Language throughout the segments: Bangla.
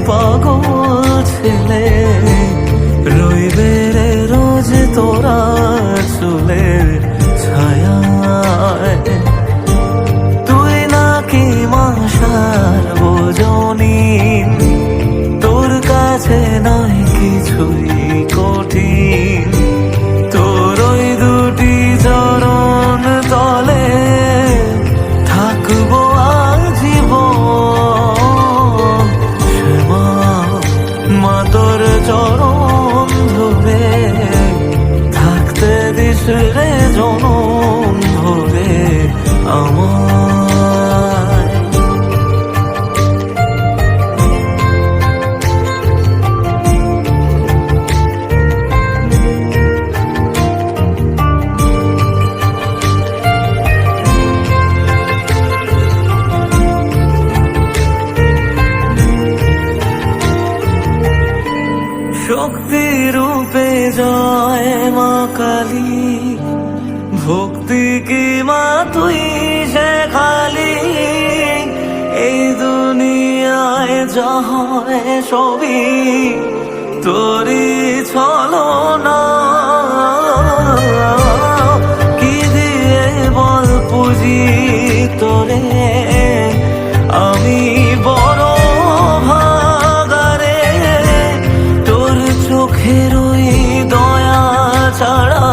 পাগল ছেলে রইবে রে রোজ তোরা চুলের ছায়ায়। তুই নাকি মাসার বোঝনি, তোর কাছে নাই কিছুই কঠিন। তোর ওই দুটি চরণ তলে থাকবো আজীবন। মা তোর চরণ ধরে থাকতে দিস রে জনম ভরে আমায়। শক্তি রূপে জয় মা কালী, ভক্তি কি মা তুই শেখালি। এই দুনিয়ায় যা হয় সবই তোরই ছলনা। কি দিয়ে বল পুজি তোরে আমি বড় ভাগারে। তোর চোখের ওই দয়া ছাড়া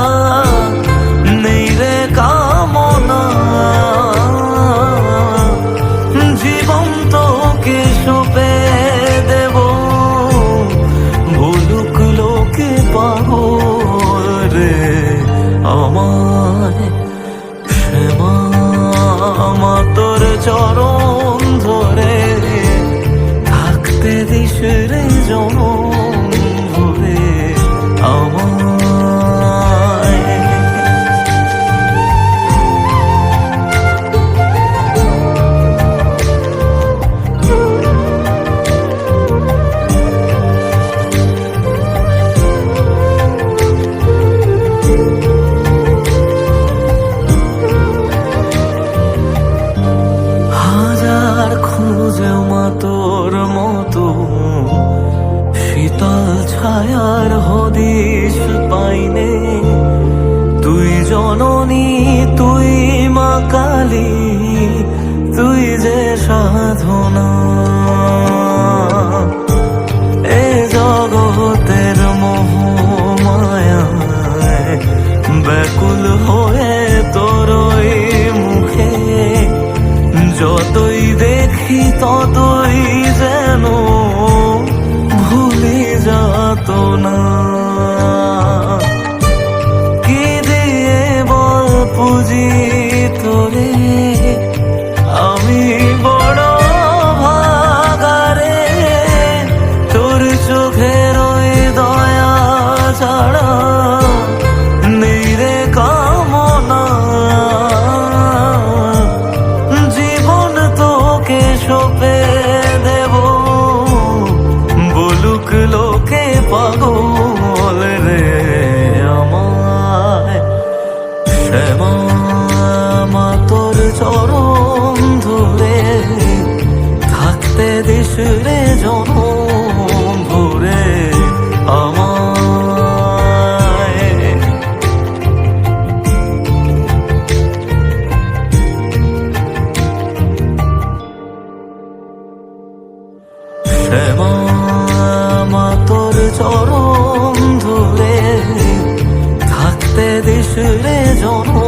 নেই রে কামনা। জীবন তোকে সঁপে দেব, বলুক লোকে পাগল রে আমায়। শ্যামা মা তোর চরণ ধরে থাকতে দিস রে জনম ভরে আমায়। হাজার খুঁজে মা তোর মতো শীতল ছায়ার হদিশ পাইনে। তুই জননী তুই মা কালী, তুই যে সাধনা। এ জগতের মোহ মায়ায় ব্যাকুল হয়ে তোর ওই মুখে যতই দেখি ততই যেন ভুলে যাত না। কি দিয়ে বল পুজি তোরে আমি বড় ভাগারে। তোর চোখের ওই দয়া ছাড়া নেই রে কামনা। জীবন তোকে সঁপে দেব, বলুক লোকে পাগল রে আমায়। শ্যামা মা তোর চরণ ধরে থাকতে দিস রে জনম ভরে আমায়। শ্যামা মা তোর চরণ ধরে থাকতে দিস রে জনম